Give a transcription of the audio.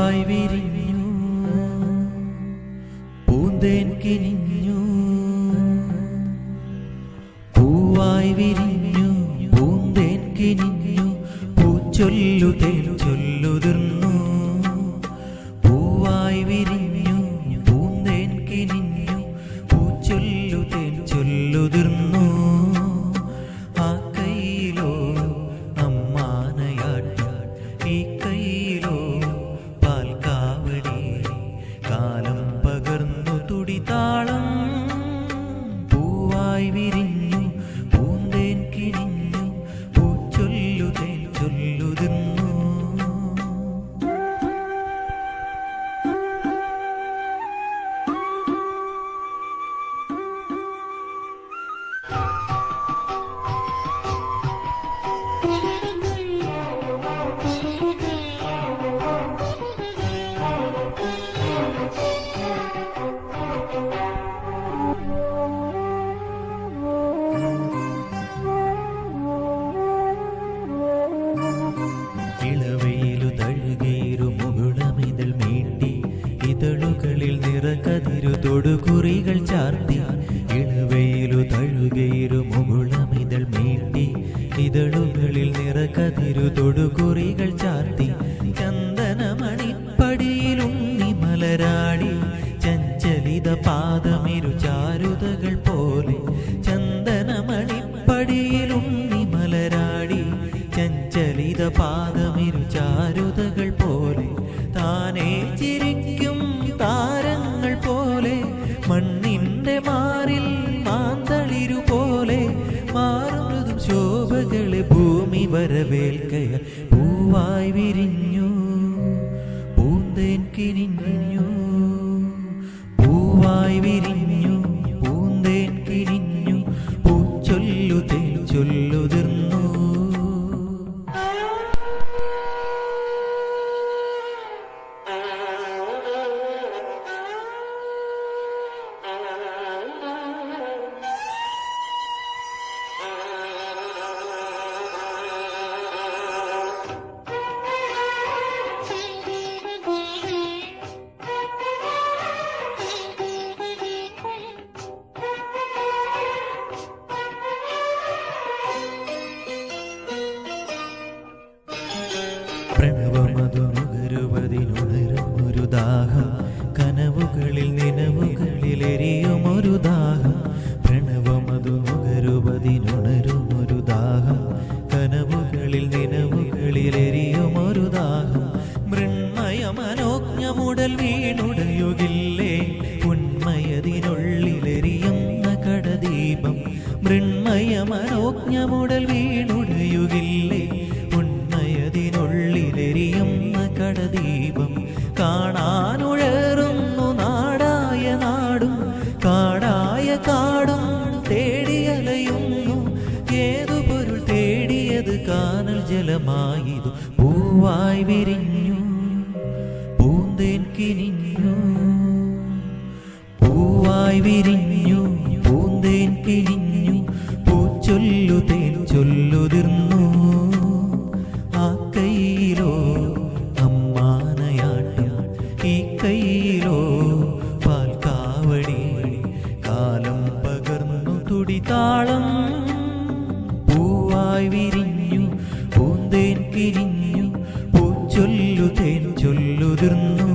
പൂവായി വിരിഞ്ഞു പൂന്തേൻ കിനിഞ്ഞു പൂവായി വിരിഞ്ഞു പൂന്തേൻ കിനിഞ്ഞു പൂച്ചൊല്ലു തേൻ ചൊല്ലുതിർന്നു പൂവായി വിരിഞ്ഞു പൂന്തേൻ കിനിഞ്ഞു പൂച്ചൊല്ലു തേൻ ചൊല്ലുതിർന്നു ആ കൈയിലോ അമ്മാനയാട്ടം ഈ കൈയിലോ പാൽക്കാവടി കാലം പകർന്നു തുടിതാളം പൂവായി വിരിഞ്ഞു പൂന്തേൻ കിനിഞ്ഞു പൂച്ചൊല്ലു തേൻ ചൊല്ലുതിർന്നു ഇളവയിലു തഴുകേരു മുകുളമിതൾ മീട്ടി ഇതളുകളിൽ നിറകതിരു തൊടുകുറികൾ ചാർത്തി ഇളവയിലു തഴുകേരു മുകുളമിതൾ മീട്ടി ഇതളുകളിൽ നിറകതിരു തൊടുകുറികൾ ചാർത്തി ചന്ദനമണിപ്പടിയിലുണ്ണി മലരാടി ചഞ്ചലിത പാദമിരു ചാരുതകൾ പോലെ ചന്ദനമണിപ്പടിയിലുണ്ണി മലരാടി ചഞ്ചലിത പാദമിരു ചാരുതകൾ പോലെ താനേ ചിരിക്കും താരങ്ങൾ പോലെ മണ്ണിന്റെ മാറിൽ മാന്തളിരു പോലെ മാറുന്നതും ശോഭകളെ ഭൂമി വരവേൽക്കയ പൂവായി വിരിഞ്ഞു പൂന്തേൻ കിനിഞ്ഞു പൂവായി വിരിഞ്ഞു പൂന്തേൻ കിനിഞ്ഞു പൂച്ചൊല്ലു തേൻ ചൊല്ലുതിർന്നു പ്രണവമധുനുകരുവതിനുണരുമൊരു ദാഹം കനവുകളിൽ നിലവുകളിൽ എരിയുമൊരു ദാഹം പ്രണവമധുനുകരുവതിനുണരുമൊരു ദാഹം കനവുകളിൽ നിലവുകളിൽ എരിയുമൊരു ദാഹം മൃണ്മയ മനോജ്ഞമുടൽ വീണുടയുകില്ലേ ഉന്മയതിനുള്ളിലെരിയുന്ന കടദീപം മൃണ്മയ മനോജ്ഞമുടൽ വീണുടയുകില്ലേ ഉന്മയതിനുള്ളിലെരിയുന്ന കടദീപം കാണാനുഴറുന്നു നാടായ നാടും കാടായ കാടും തേടിയലയുന്നു ഏതു പൊരുൾ തേടിയത് കാനൽ ജലമായിതു പൂവായി വിരിഞ്ഞു പൂന്തേൻ കിനിഞ്ഞു പൂവായി വിരിഞ്ഞു പൂന്തേൻ കിനിഞ്ഞു പൂച്ചൊല്ലു തേൻ ചൊല്ലുതിർന്നു ആ കൈയിലോ അമ്മാനയാട്ടം ഈ കൈയിലോ പാൽക്കാവടി കാലം പകർന്നു തുടിതാളം പൂവായി വിരിഞ്ഞു പൂന്തേൻ കിനിഞ്ഞു പൂച്ചൊല്ലു തേൻ ചൊല്ലുതിർന്നു